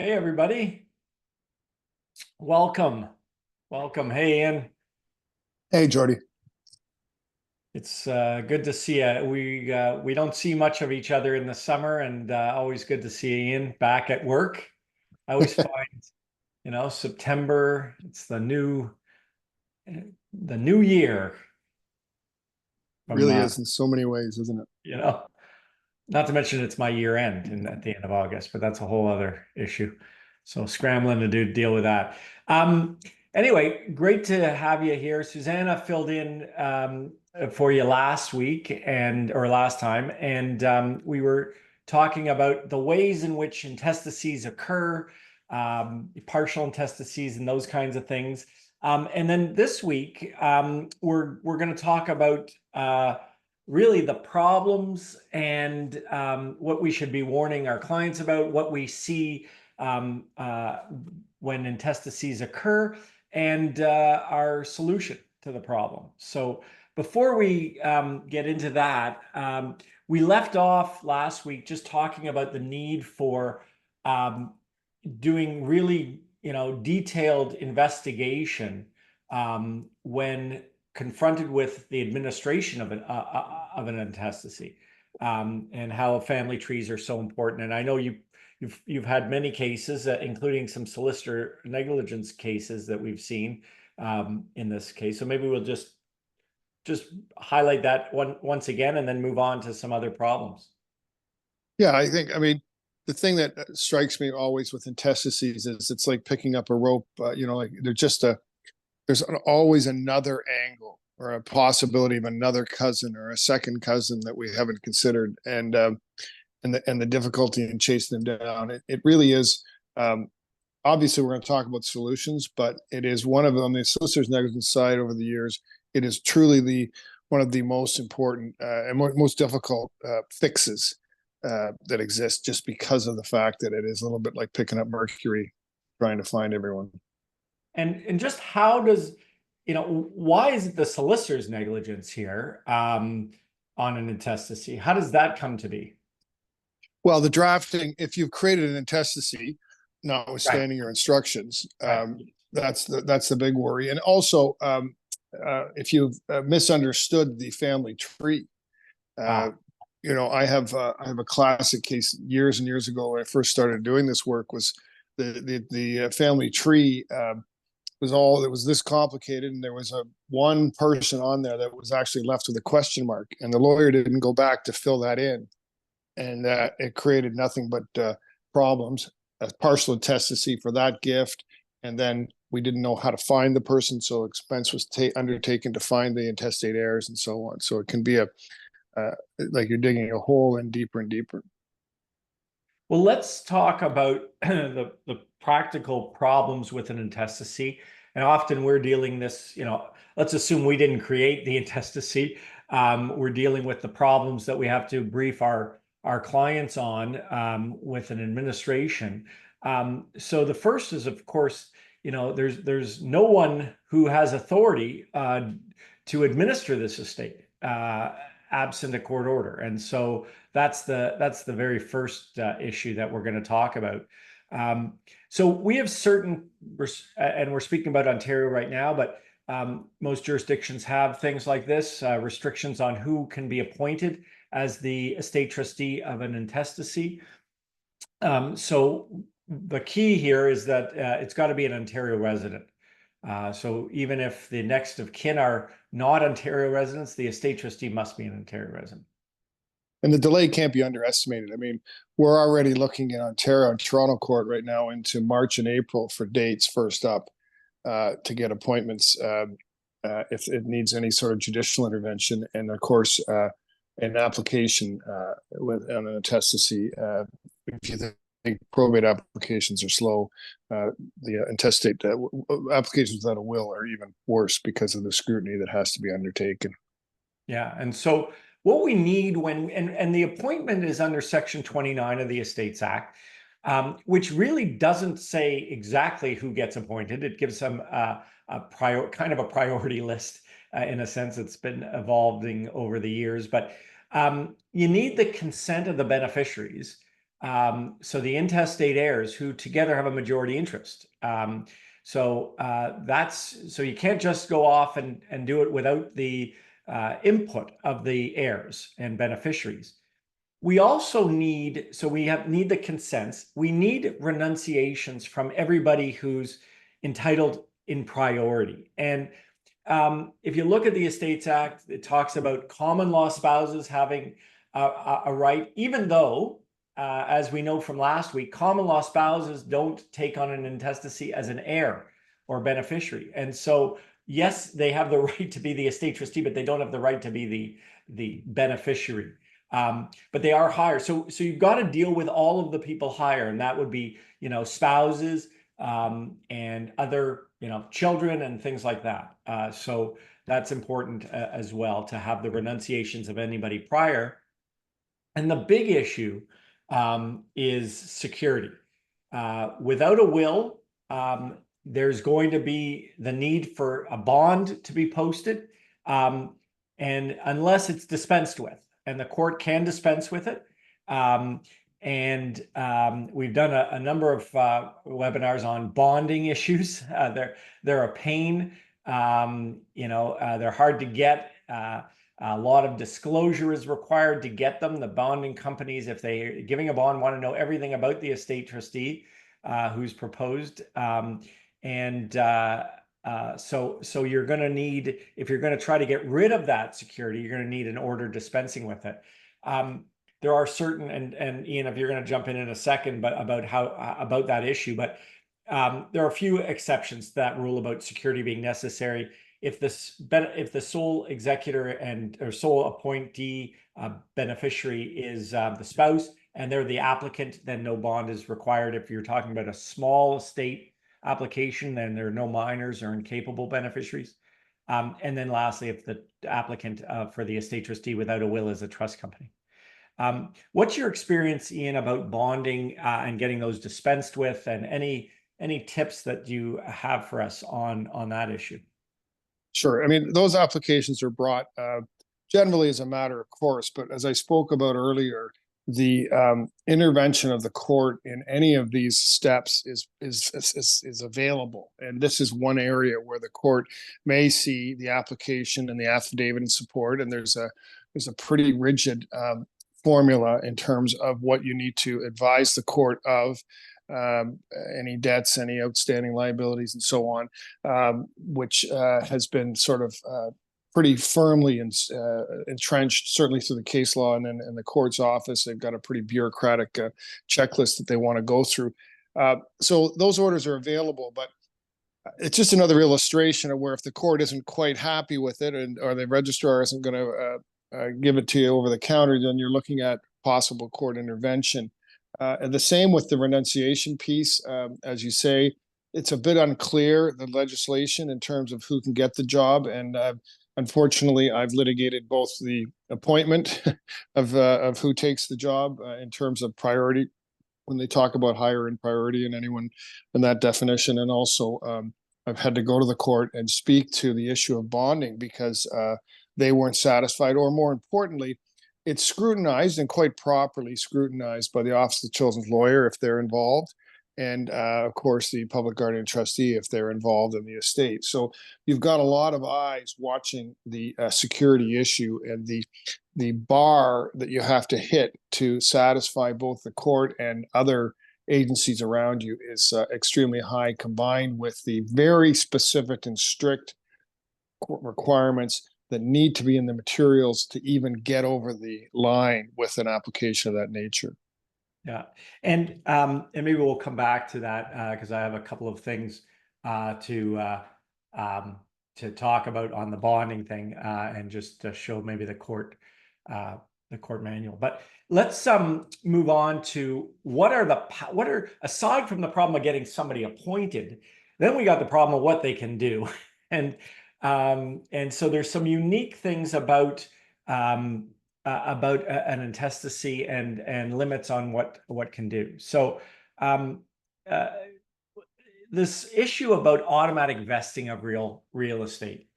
Hey everybody, welcome. Welcome. Hey Ian. Hey, Jordy. It's good to see you. We don't see much of each other in the summer, and always good to see Ian back at work. I always find, September, it's the new year from Really is in so many ways, isn't it? you know, not to mention it's my year end at the end of August, but that's a whole other issue. So scrambling to deal with that. Um, anyway, great to have you here. Susanna filled in for you last week or last time, and we were talking about the ways in which intestacies occur, partial intestacies, and those kinds of things. And then this week, we're going to talk about really the problems and what we should be warning our clients about, what we see um, uh, when intestacies occur, and our solution to the problem. So before we get into that, we left off last week just talking about the need for um, doing really, detailed investigation when confronted with the administration of an intestacy, and how family trees are so important. And I know you've had many cases, including some solicitor negligence cases that we've seen in this case. So maybe we'll just highlight that once again, and then move on to some other problems. Yeah, I mean, the thing that strikes me always with intestacies is it's like picking up a rope. Like there's always another angle or a possibility of another cousin or a second cousin that we haven't considered, and the difficulty in chasing them down. It really is. Um, Obviously, we're going to talk about solutions, but it is one of them on the solicitor's negligence side over the years. It is truly the one of the most important and most difficult fixes that exist, just because of the fact that it is a little bit like picking up mercury, trying to find everyone. And just how does, why is it the solicitor's negligence here on an intestacy? How does that come to be? Well, the drafting, if you've created an intestacy, Right, notwithstanding your instructions, right. that's the big worry. And also, if you've misunderstood the family tree, uh, Ah, I have a classic case years and years ago when I first started doing this work. Was the family tree it was this complicated, and there was a one person on there that was actually left with a question mark, and the lawyer didn't go back to fill that in, and it created nothing but problems. A partial intestacy for that gift, and then we didn't know how to find the person, so expense was undertaken to find the intestate heirs and so on. So it can be uh, like you're digging a hole in deeper and deeper. well, let's talk about the practical problems with an intestacy. And often we're dealing this, let's assume we didn't create the intestacy. We're dealing with the problems that we have to brief our clients on with an administration. So the first is, of course, there's no one who has authority to administer this estate, absent a court order. And so that's the very first issue that we're going to talk about. Um, so we have and we're speaking about Ontario right now, but most jurisdictions have things like this, restrictions on who can be appointed as the estate trustee of an intestacy. So the key here is that it's got to be an Ontario resident. So even if the next of kin are not Ontario residents, the estate trustee must be an Ontario resident. And the delay can't be underestimated. I mean, we're already looking in Ontario and Toronto court right now into March and April for dates first up to get appointments if it needs any sort of judicial intervention. And of course, an application with an intestacy. If you think probate applications are slow, the intestate applications without a will are even worse because of the scrutiny that has to be undertaken. Yeah, and so what we need and the appointment is under Section 29 of the Estates Act, which really doesn't say exactly who gets appointed. It gives them kind of a priority list in a sense. It's been evolving over the years, but you need the consent of the beneficiaries. So the intestate heirs who together have a majority interest. So you can't just go off and do it without the input of the heirs and beneficiaries. We also need, so we have need the consents. We need renunciations from everybody who's entitled in priority. And if you look at the Estates Act, it talks about common law spouses having a right, even though, as we know from last week, common law spouses don't take on an intestacy as an heir or beneficiary. And so, yes, they have the right to be the estate trustee, but they don't have the right to be the beneficiary. But they are higher. So you've got to deal with all of the people higher, and that would be, spouses, and other, children and things like that. So that's important as well, to have the renunciations of anybody prior. And the big issue is security. Without a will, there's going to be the need for a bond to be posted. And unless it's dispensed with, and the court can dispense with it. And we've done a number of webinars on bonding issues. They're a pain. They're hard to get. A lot of disclosure is required to get them. The bonding companies, if they're giving a bond, want to know everything about the estate trustee who's proposed. So you're going to need, if you're going to try to get rid of that security, you're going to need an order dispensing with it. There are certain, and Ian, if you're going to jump in a second, but about that issue, but there are a few exceptions to that rule about security being necessary. If the sole executor or sole appointee beneficiary is the spouse and they're the applicant, then no bond is required. If you're talking about a small estate application, then there are no minors or incapable beneficiaries. And then lastly, if the applicant for the estate trustee without a will is a trust company. What's your experience, Ian, about bonding and getting those dispensed with, and any tips that you have for us on that issue? Sure. I mean, those applications are brought generally as a matter of course, but as I spoke about earlier, the intervention of the court in any of these steps is available, and this is one area where the court may see the application and the affidavit in support, and there's a pretty rigid formula in terms of what you need to advise the court of, any debts, any outstanding liabilities, and so on, which has been sort of pretty firmly entrenched, certainly through the case law and the court's office. They've got a pretty bureaucratic checklist that they want to go through. So those orders are available, but it's just another illustration of where if the court isn't quite happy with it, or the registrar isn't going to give it to you over the counter, then you're looking at possible court intervention. And the same with the renunciation piece. As you say, it's a bit unclear, the legislation, in terms of who can get the job. And unfortunately, I've litigated both the appointment of who takes the job in terms of priority, when they talk about higher in priority and anyone in that definition. And also, I've had to go to the court and speak to the issue of bonding because they weren't satisfied, or more importantly, it's scrutinized, and quite properly scrutinized, by the Office of the Children's Lawyer if they're involved, and of course the public guardian trustee if they're involved in the estate. So you've got a lot of eyes watching the security issue, and the bar that you have to hit to satisfy both the court and other agencies around you is extremely high, combined with the very specific and strict court requirements that need to be in the materials to even get over the line with an application of that nature. Yeah, and maybe we'll come back to that because I have a couple of things to talk about on the bonding thing, and just to show maybe the court manual. But let's move on to what are aside from the problem of getting somebody appointed, then we got the problem of what they can do, and so there's some unique things about an intestacy and limits on what can do. So this issue about automatic vesting of real estate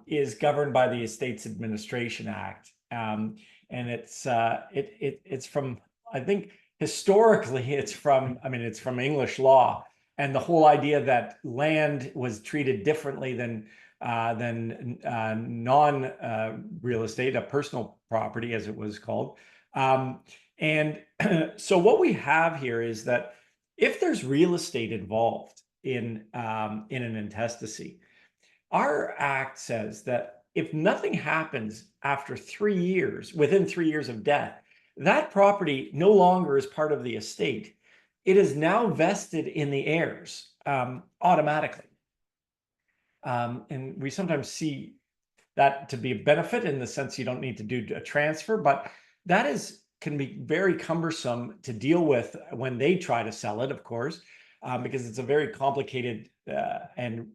is governed by the Estates Administration Act, and it's from, I think, historically it's from, I mean, it's from English law, and the whole idea that land was treated differently than non real estate, a personal property, as it was called. And so what we have here is that if there's real estate involved in an intestacy, our act says that if nothing happens after 3 years, within 3 years of death, that property no longer is part of the estate. It is now vested in the heirs automatically. And we sometimes see that to be a benefit in the sense you don't need to do a transfer, but that is can be very cumbersome to deal with when they try to sell it, of course, because it's a very complicated and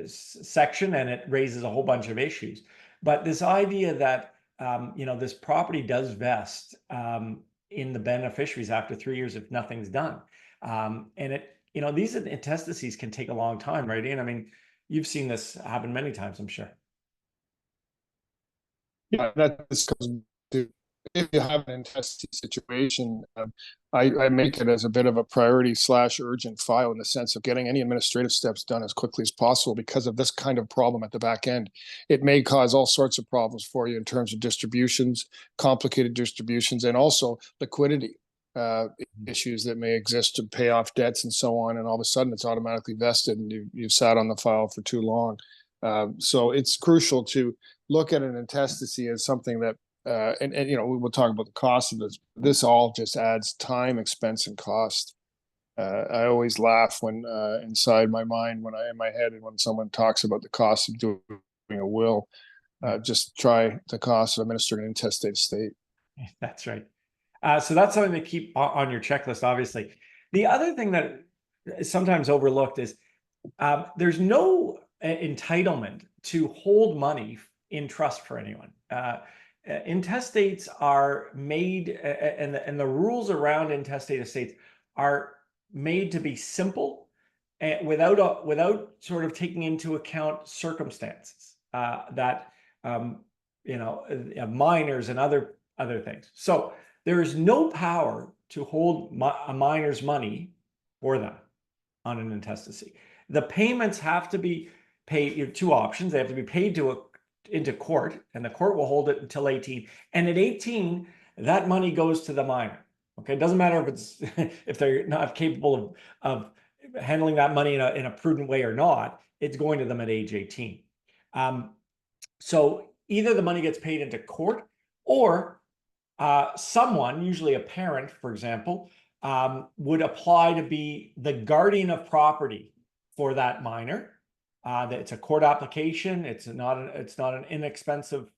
section, and it raises a whole bunch of issues. But this idea that this property does vest in the beneficiaries after 3 years if nothing's done, and these intestacies can take a long time, right, Ian? I mean, you've seen this happen many times, I'm sure. Yeah, that this goes to if you have an intestate situation, I make it as a bit of a priority / urgent file in the sense of getting any administrative steps done as quickly as possible because of this kind of problem at the back end. It may cause all sorts of problems for you in terms of distributions, complicated distributions, and also liquidity issues that may exist to pay off debts and so on. And all of a sudden it's automatically vested and you've sat on the file for too long. So it's crucial to look at an intestacy as something that and we will talk about the cost of this. This all just adds time, expense, and cost. I always laugh when inside my mind, in my head, and when someone talks about the cost of doing a will. Just try the cost of administering an intestate estate. That's right. So that's something to keep on your checklist, obviously. The other thing that is sometimes overlooked is there's no entitlement to hold money in trust for anyone. Intestates are made, and the rules around intestate estates are made to be simple and without sort of taking into account circumstances that minors and other things. So there is no power to hold a minor's money for them on an intestacy. The payments have to be paid. You have two options. They have to be paid into court, and the court will hold it until 18. And at 18, that money goes to the minor. Okay, it doesn't matter if they're not capable of handling that money in a prudent way or not. It's going to them at age 18. So either the money gets paid into court, or someone, usually a parent, for example, would apply to be the guardian of property for that minor. It's a court application. It's not an inexpensive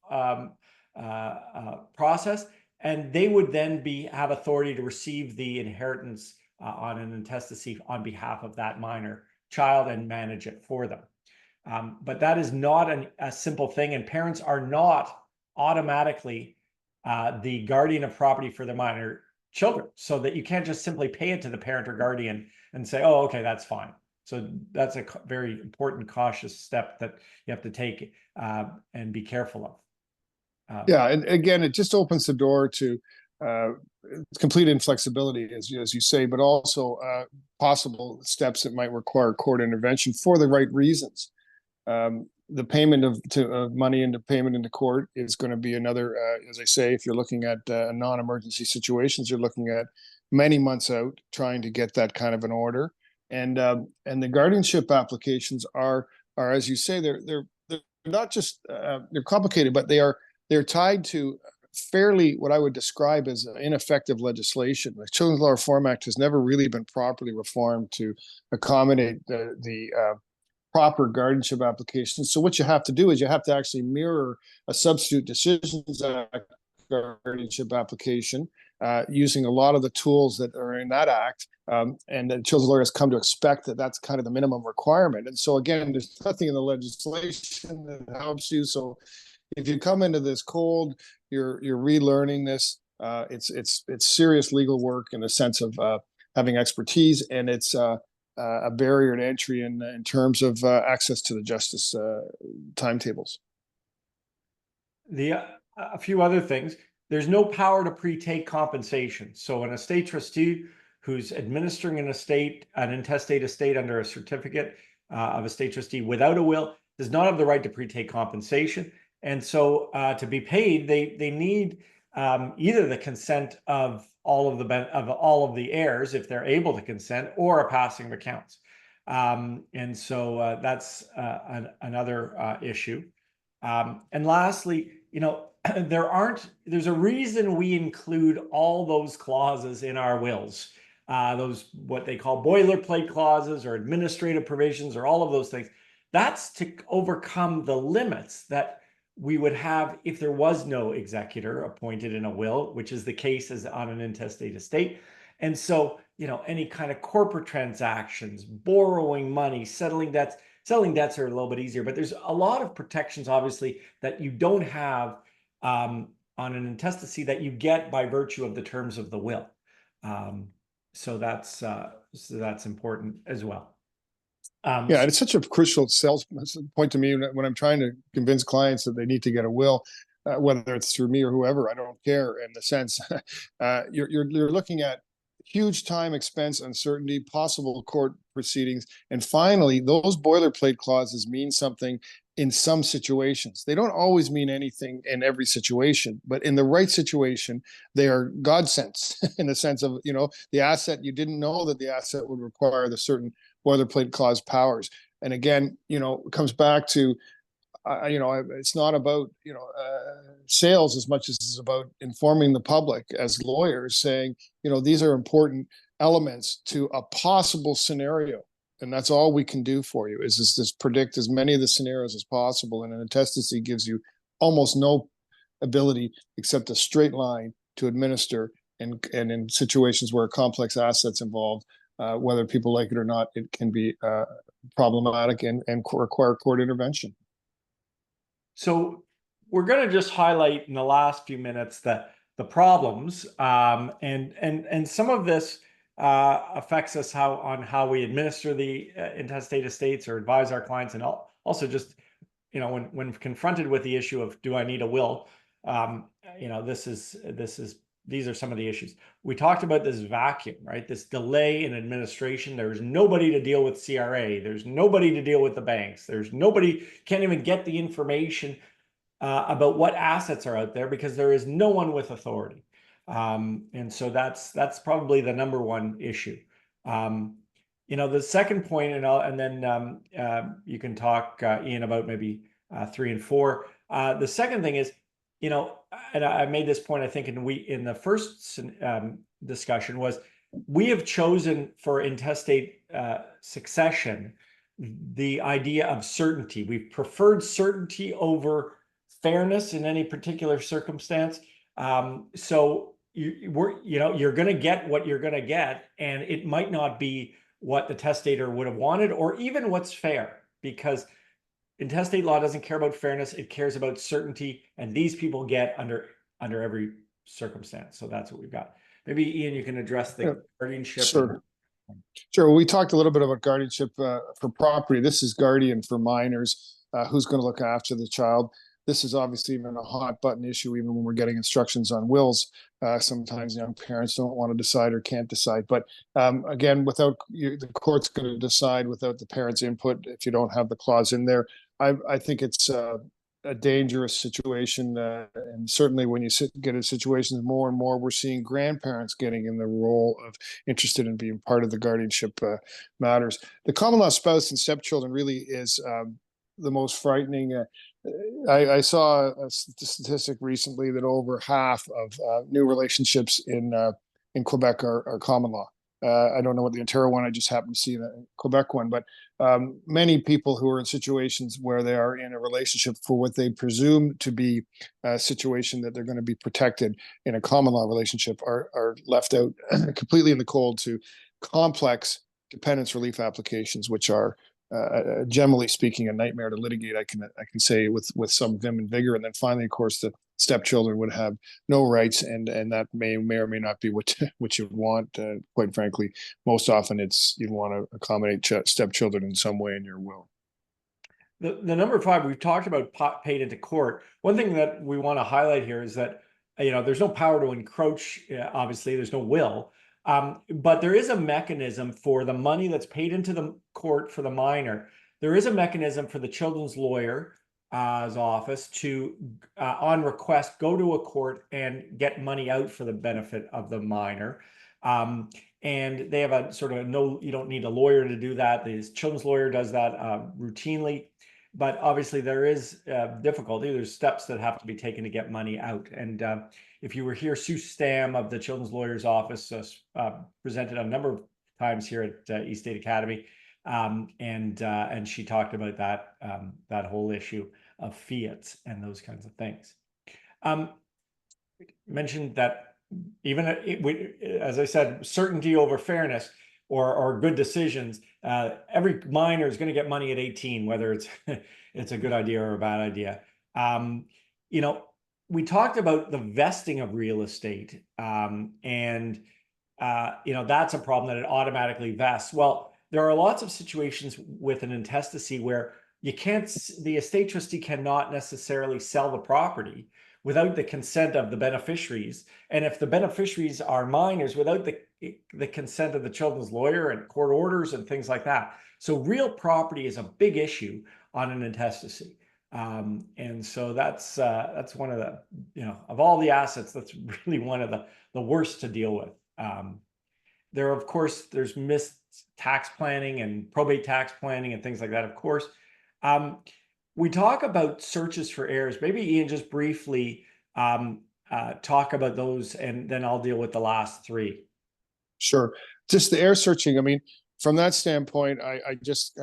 process, and they would then have authority to receive the inheritance on an intestacy on behalf of that minor child and manage it for them. But that is not a simple thing, and parents are not automatically the guardian of property for the minor children, so that you can't just simply pay it to the parent or guardian and say, oh, okay, that's fine. So that's a very important, cautious step that you have to take and be careful of. Yeah, and again, it just opens the door to complete inflexibility, as you say, but also possible steps that might require court intervention for the right reasons. The payment of money into payment into court is going to be another, as I say, if you're looking at non-emergency situations, you're looking at many months out trying to get that kind of an order. And the guardianship applications are as you say, they're not just they're complicated, but they're tied to fairly what I would describe as ineffective legislation. The Children's Law Reform Act has never really been properly reformed to accommodate the proper guardianship applications. So what you have to do is you have to actually mirror a substitute decisions act guardianship application using a lot of the tools that are in that act. And the children's lawyers come to expect that that's kind of the minimum requirement. And so again, there's nothing in the legislation that helps you. So if you come into this cold, you're relearning this. It's serious legal work in the sense of having expertise, and it's a barrier to entry in terms of access to the justice timetables. A few other things. there's no power to pre-take compensation. So an estate trustee who's administering an intestate estate under a certificate of estate trustee without a will does not have the right to pre-take compensation. And so to be paid, they need either the consent of all of the heirs if they're able to consent, or a passing of accounts. And so that's another issue. And lastly, there's a reason we include all those clauses in our wills. Those what they call boilerplate clauses or administrative provisions or all of those things. That's to overcome the limits that we would have if there was no executor appointed in a will, which is the case as on an intestate estate. And so, any kind of corporate transactions, borrowing money, settling debts are a little bit easier, but there's a lot of protections, obviously, that you don't have on an intestacy that you get by virtue of the terms of the will. So that's important as well. Yeah, and it's such a crucial sales point to me when I'm trying to convince clients that they need to get a will, whether it's through me or whoever. I don't care in the sense you're looking at huge time, expense, uncertainty, possible court proceedings, and finally, those boilerplate clauses mean something in some situations. They don't always mean anything in every situation, but in the right situation, they are godsends in the sense of, the asset, you didn't know that the asset would require the certain boilerplate clause powers. And again, it comes back to, it's not about, sales as much as it's about informing the public as lawyers, saying, these are important elements to a possible scenario. And that's all we can do for you is just predict as many of the scenarios as possible. And an intestacy gives you almost no ability except a straight line to administer. And in situations where complex assets involved, whether people like it or not, it can be problematic and require court intervention. So we're going to just highlight in the last few minutes the problems, and some of this affects us on how we administer the intestate estates or advise our clients, and also just when confronted with the issue of do I need a will, these are some of the issues. We talked about this vacuum, right? This delay in administration. There's nobody to deal with CRA. There's nobody to deal with the banks. There's nobody, can't even get the information about what assets are out there because there is no one with authority. And so that's probably the number one issue. The second point, and then you can talk, Ian, about maybe 3 and 4. The second thing is, and I made this point, I think, in the first discussion, was we have chosen for intestate succession the idea of certainty. We've preferred certainty over fairness in any particular circumstance. So you're going to get what you're going to get, and it might not be what the testator would have wanted, or even what's fair, because intestate law doesn't care about fairness; it cares about certainty, and these people get under every circumstance. So that's what we've got. Maybe Ian, you can address the guardianship. Sure. Sure. Well, we talked a little bit about guardianship for property. This is guardian for minors. Who's going to look after the child? This is obviously even a hot button issue, even when we're getting instructions on wills. Sometimes young parents don't want to decide or can't decide. But again, the court's going to decide without the parents' input if you don't have the clause in there. I think it's a dangerous situation. And certainly when you get in situations more and more, we're seeing grandparents getting in the role of interested in being part of the guardianship matters. The common law spouse and stepchildren really is the most frightening. I saw a statistic recently that over half of new relationships in Quebec are common law. I don't know what the Ontario one, I just happened to see the Quebec one, but many people who are in situations where they are in a relationship for what they presume to be a situation that they're going to be protected in a common law relationship are left out completely in the cold to complex dependence relief applications, which are generally speaking, a nightmare to litigate. I can say with some vim and vigor, and then finally, of course, the stepchildren would have no rights, and that may or may not be what you want. Quite frankly, most often you want to accommodate stepchildren in some way in your will. The number 5 we've talked about paid into court. One thing that we want to highlight here is that there's no power to encroach. Obviously, there's no will. But there is a mechanism for the money that's paid into the court for the minor. There is a mechanism for the children's lawyer's office to, on request, go to a court and get money out for the benefit of the minor. And they have a sort of no, you don't need a lawyer to do that. The children's lawyer does that routinely. But obviously there is difficulty. There's steps that have to be taken to get money out. And if you were here, Sue Stam of the Children's Lawyer's Office presented a number of times here at East State Academy, and she talked about that whole issue of fiats and those kinds of things. Mentioned that even as I said, certainty over fairness or good decisions. Every minor is going to get money at 18, whether it's a good idea or a bad idea. We talked about the vesting of real estate, and that's a problem, that it automatically vests. Well, there are lots of situations with an intestacy where the estate trustee cannot necessarily sell the property without the consent of the beneficiaries. And if the beneficiaries are minors, without the consent of the children's lawyer and court orders and things like that. So real property is a big issue on an intestacy. And so that's one of the, of all the assets, that's really one of the worst to deal with. There's missed tax planning and probate tax planning and things like that, of course. We talk about searches for heirs. Maybe Ian, just briefly talk about those, and then I'll deal with the last three. Sure. Just the heir searching. I mean, from that standpoint, I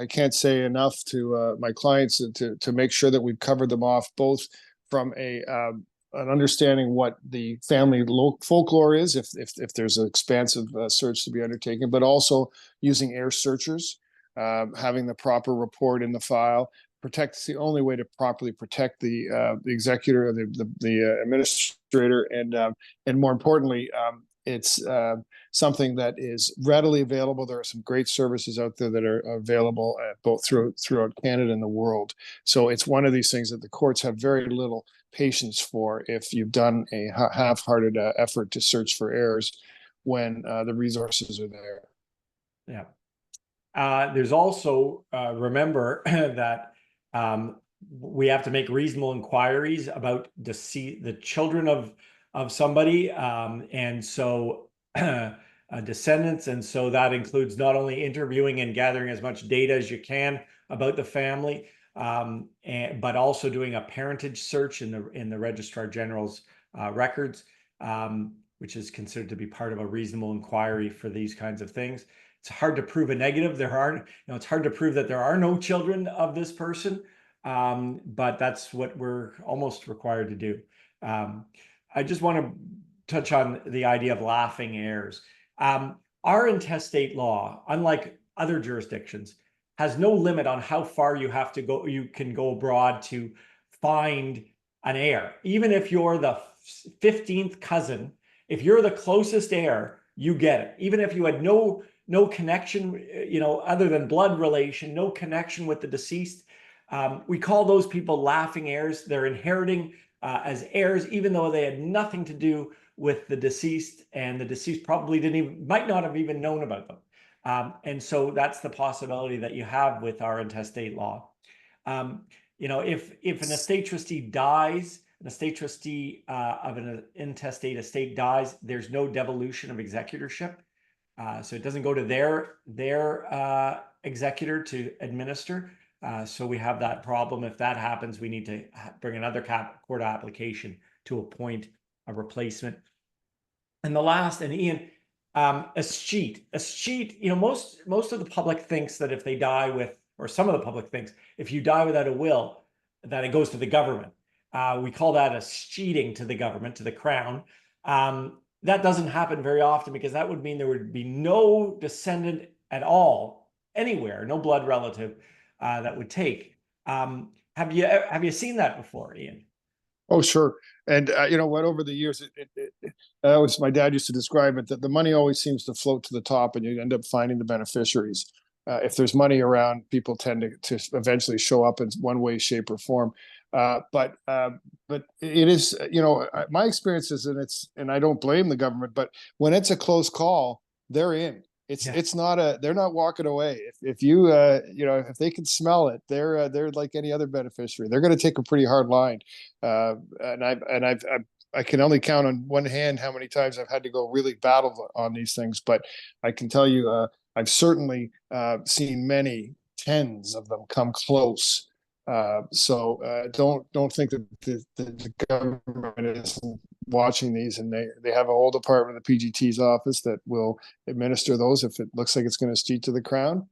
can't say enough to my clients to make sure that we've covered them off, both from an understanding what the family folklore is, if there's an expansive search to be undertaken, but also using heir searchers, having the proper report in the file. It's the only way to properly protect the executor, the administrator, and more importantly, it's something that is readily available. There are some great services out there that are available both throughout Canada and the world. So it's one of these things that the courts have very little patience for if you've done a half-hearted effort to search for heirs when the resources are there. Yeah. There's also, remember that we have to make reasonable inquiries about the children of somebody, and so descendants, and so that includes not only interviewing and gathering as much data as you can about the family, but also doing a parentage search in the Registrar General's records, which is considered to be part of a reasonable inquiry for these kinds of things. It's hard to prove a negative. It's hard to prove that there are no children of this person, but that's what we're almost required to do. I just want to touch on the idea of laughing heirs. Our intestate law, unlike other jurisdictions, has no limit on how far you have to go. You can go abroad to find an heir. Even if you're the 15th cousin, if you're the closest heir, you get it. Even if you had no connection, other than blood relation, no connection with the deceased. We call those people laughing heirs. They're inheriting as heirs, even though they had nothing to do with the deceased, and the deceased probably might not have even known about them. And so that's the possibility that you have with our intestate law. If an estate trustee dies, an estate trustee of an intestate estate dies, there's no devolution of executorship. So it doesn't go to their executor to administer. So we have that problem. If that happens, we need to bring another court application to appoint a replacement. And the last, and Ian, escheat. Most of the public thinks that if they die with, or some of the public thinks, if you die without a will, that it goes to the government. We call that escheating to the government, to the crown. That doesn't happen very often, because that would mean there would be no descendant at all anywhere, no blood relative that would take. Have you seen that before, Ian? Oh, sure. And over the years, my dad used to describe it that the money always seems to float to the top, and you end up finding the beneficiaries. If there's money around, people tend to eventually show up in one way, shape, or form. But it is, my experience is, and I don't blame the government, but when it's a close call, they're in. Yeah. It's not they're not walking away. If you if they can smell it, they're like any other beneficiary. They're going to take a pretty hard line. I can only count on one hand how many times I've had to go really battle on these things, but I can tell you, I've certainly seen many tens of them come close. Don't think that the government isn't watching these, and they have a whole department of the PGT's office that will administer those. If it looks like it's going to steep to the crown,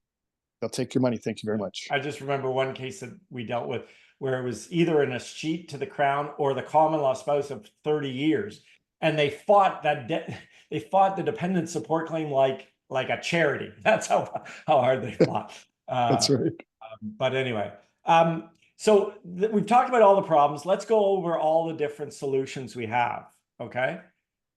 they'll take your money. Thank you very much. I just remember one case that we dealt with where it was either an escheat to the crown or the common law spouse of 30 years. And they fought they fought the dependent support claim like a charity. That's how hard they fought. That's right. But anyway, so we've talked about all the problems. Let's go over all the different solutions we have. Okay.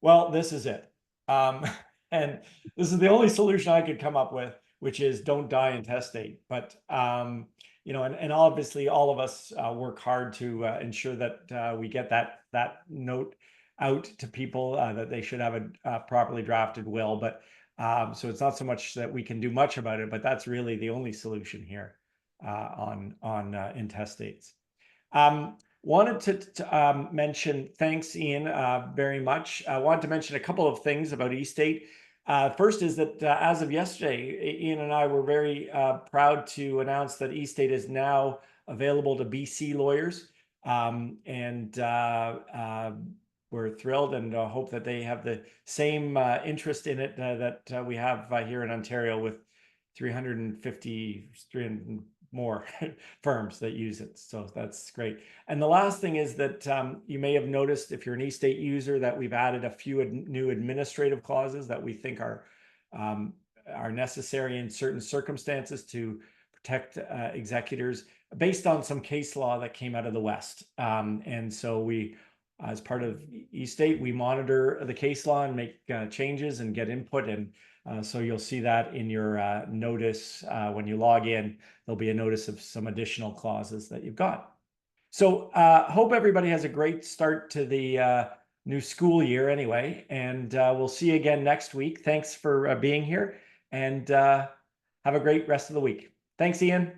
Well, this is it. And this is the only solution I could come up with, which is don't die intestate. But and obviously all of us work hard to ensure that we get that note out to people that they should have a properly drafted will. But so it's not so much that we can do much about it, but that's really the only solution here on intestates. Wanted to mention, thanks, Ian, very much. I wanted to mention a couple of things about eState. First is that as of yesterday, Ian and I were very proud to announce that eState is now available to BC lawyers. And we're thrilled and hope that they have the same interest in it that we have here in Ontario with 350, 300 more firms that use it. So that's great. And the last thing is that you may have noticed if you're an eState user that we've added a few new administrative clauses that we think are necessary in certain circumstances to protect executors based on some case law that came out of the West. And so we, as part of eState, we monitor the case law and make changes and get input. And so you'll see that in your notice when you log in. There'll be a notice of some additional clauses that you've got. So hope everybody has a great start to the new school year anyway. And we'll see you again next week. Thanks for being here, and have a great rest of the week. Thanks, Ian.